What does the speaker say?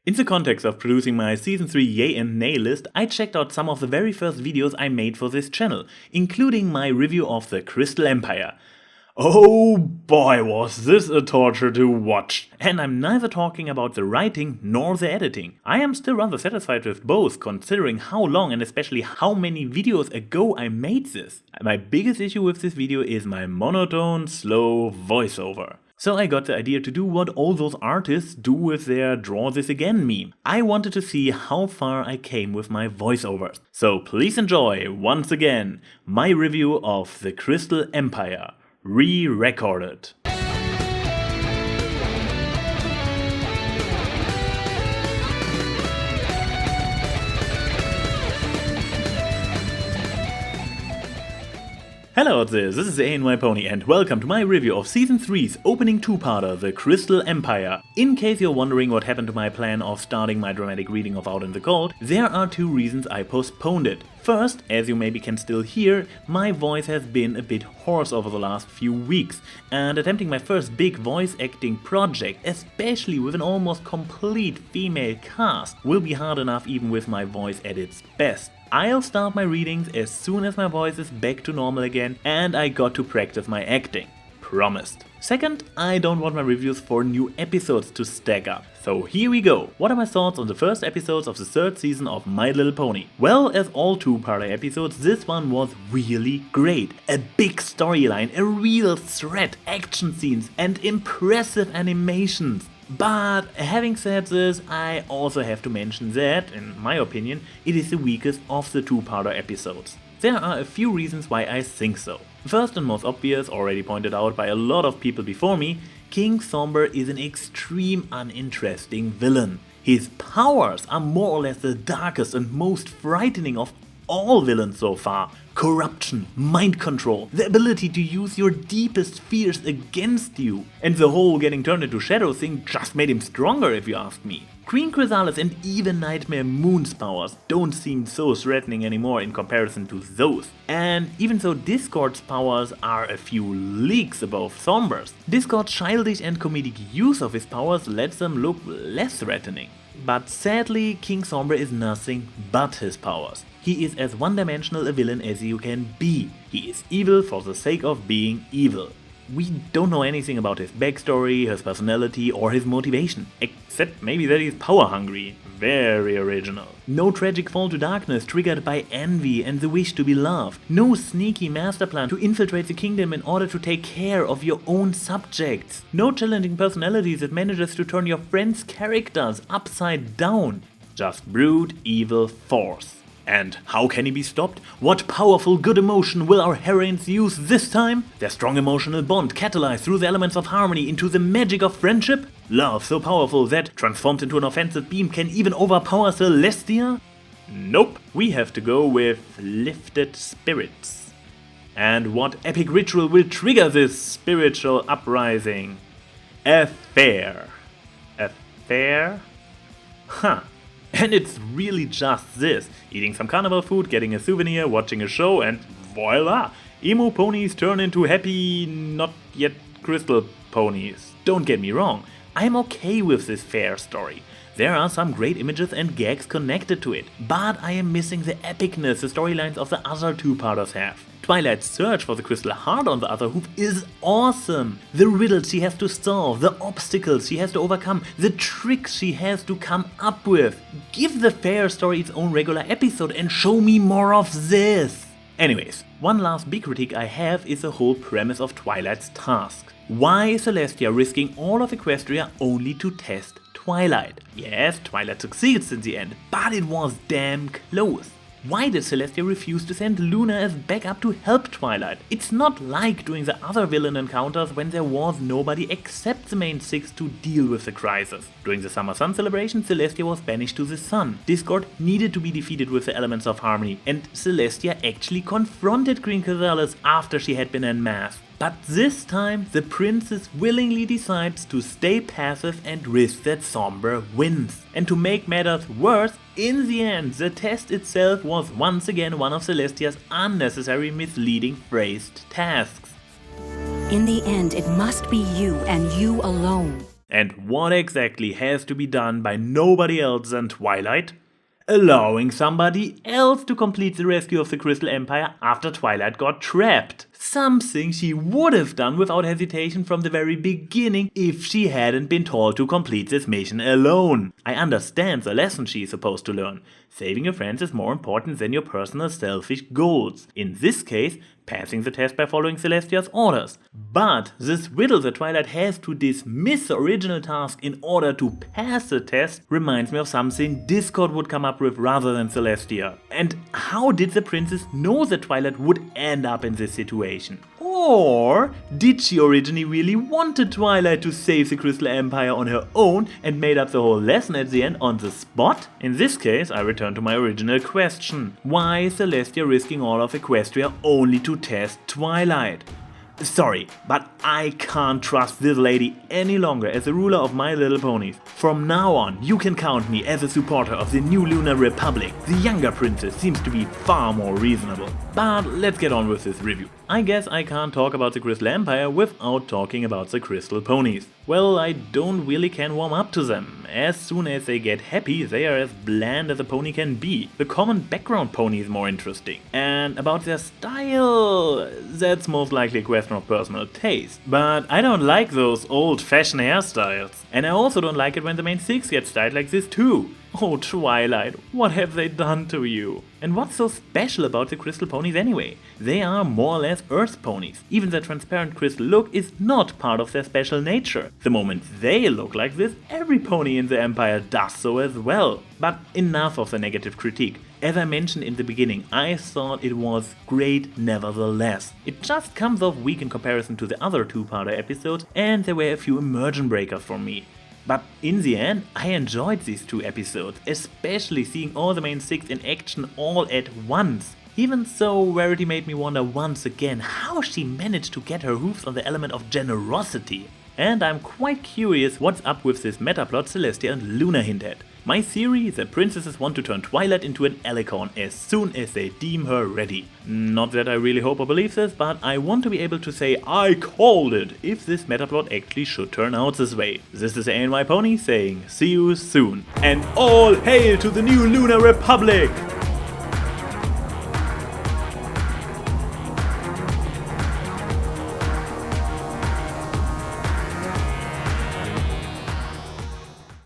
In the context of producing my Season 3 Yay and Nay list, I checked out some of the very first videos I made for this channel, including my review of the Crystal Empire. Oh boy, was this a torture to watch! And I'm neither talking about the writing nor the editing. I am still rather satisfied with both, considering how long and especially how many videos ago I made this. My biggest issue with this video is my monotone, slow voiceover. So I got the idea to do what all those artists do with their draw this again meme. I wanted to see how far I came with my voiceovers. So please enjoy, once again, my review of the Crystal Empire, re-recorded. Hello out there, this is TheAnYPony and welcome to my review of Season 3's opening two-parter, The Crystal Empire. In case you're wondering what happened to my plan of starting my dramatic reading of Out in the Cold, there are two reasons I postponed it. First, as you maybe can still hear, my voice has been a bit hoarse over the last few weeks, and attempting my first big voice acting project, especially with an almost complete female cast, will be hard enough even with my voice at its best. I'll start my readings as soon as my voice is back to normal again and I got to practice my acting. Promised. Second, I don't want my reviews for new episodes to stack up. So here we go. What are my thoughts on the first episodes of the third season of My Little Pony? Well, as all two-parter episodes, this one was really great. A big storyline, a real threat, action scenes and impressive animations. But having said this, I also have to mention that, in my opinion, it is the weakest of the two-parter episodes. There are a few reasons why I think so. First and most obvious, already pointed out by a lot of people before me, King Somber is an extreme uninteresting villain. His powers are more or less the darkest and most frightening of all villains so far. Corruption, mind control, the ability to use your deepest fears against you. And the whole getting turned into shadow thing just made him stronger if you ask me. Queen Chrysalis and even Nightmare Moon's powers don't seem so threatening anymore in comparison to those. And even though Discord's powers are a few leagues above Somber's, Discord's childish and comedic use of his powers lets them look less threatening. But sadly, King Somber is nothing but his powers. He is as one-dimensional a villain as you can be. He is evil for the sake of being evil. We don't know anything about his backstory, his personality or his motivation, except maybe that he's power-hungry. Very original. No tragic fall to darkness triggered by envy and the wish to be loved. No sneaky master plan to infiltrate the kingdom in order to take care of your own subjects. No challenging personalities that manages to turn your friends' characters upside down. Just brute evil force. And how can he be stopped? What powerful good emotion will our heroines use this time? Their strong emotional bond catalyzed through the elements of harmony into the magic of friendship? Love so powerful that, transformed into an offensive beam, can even overpower Celestia? Nope, we have to go with lifted spirits. And what epic ritual will trigger this spiritual uprising? A fair. A fair? Huh. And it's really just this, eating some carnival food, getting a souvenir, watching a show and voila! Emo ponies turn into happy, not yet crystal ponies. Don't get me wrong, I'm okay with this fair story. There are some great images and gags connected to it, but I am missing the epicness the storylines of the other two-parters have. Twilight's search for the Crystal Heart on the other hoof is awesome! The riddles she has to solve, the obstacles she has to overcome, the tricks she has to come up with. Give the fair story its own regular episode and show me more of this! Anyways, one last big critique I have is the whole premise of Twilight's task. Why is Celestia risking all of Equestria only to test Twilight? Yes, Twilight succeeds in the end, but it was damn close. Why did Celestia refuse to send Luna as backup to help Twilight? It's not like doing the other villain encounters when there was nobody except the main six to deal with the crisis. During the Summer Sun celebration, Celestia was banished to the sun. Discord needed to be defeated with the elements of harmony, and Celestia actually confronted Queen Chrysalis after she had been unmasked. But this time, the princess willingly decides to stay passive and risk that Somber wins. And to make matters worse, in the end, the test itself was once again one of Celestia's unnecessary misleading phrased tasks. In the end, it must be you and you alone. And what exactly has to be done by nobody else than Twilight? Allowing somebody else to complete the rescue of the Crystal Empire after Twilight got trapped. Something she would have done without hesitation from the very beginning if she hadn't been told to complete this mission alone. I understand the lesson she is supposed to learn. Saving your friends is more important than your personal selfish goals. In this case, passing the test by following Celestia's orders. But this riddle that Twilight has to dismiss the original task in order to pass the test reminds me of something Discord would come up with rather than Celestia. And how did the princess know that Twilight would end up in this situation? Or did she originally really wanted Twilight to save the Crystal Empire on her own and made up the whole lesson at the end on the spot? In this case, I return to my original question. Why is Celestia risking all of Equestria only to test Twilight? Sorry, but I can't trust this lady any longer as the ruler of My Little Ponies. From now on, you can count me as a supporter of the new Lunar Republic. The younger princess seems to be far more reasonable. But let's get on with this review. I guess I can't talk about the Crystal Empire without talking about the Crystal Ponies. Well, I don't really can warm up to them. As soon as they get happy, they are as bland as a pony can be. The common background pony is more interesting. And about their style, that's most likely a question of personal taste. But I don't like those old-fashioned hairstyles. And I also don't like it when the main six get styled like this too. Oh Twilight, what have they done to you? And what's so special about the Crystal Ponies anyway? They are more or less Earth ponies. Even their transparent crystal look is not part of their special nature. The moment they look like this, every pony in the Empire does so as well. But enough of the negative critique. As I mentioned in the beginning, I thought it was great nevertheless. It just comes off weak in comparison to the other two-parter episodes, and there were a few immersion breakers for me. But in the end, I enjoyed these two episodes, especially seeing all the main six in action all at once. Even so, Rarity made me wonder once again how she managed to get her hooves on the element of generosity. And I'm quite curious what's up with this metaplot Celestia and Luna hint at. My theory, the princesses want to turn Twilight into an alicorn as soon as they deem her ready. Not that I really hope or believe this, but I want to be able to say I called it if this metaplot actually should turn out this way. This is TheAnYPony saying see you soon. And all hail to the new Lunar Republic!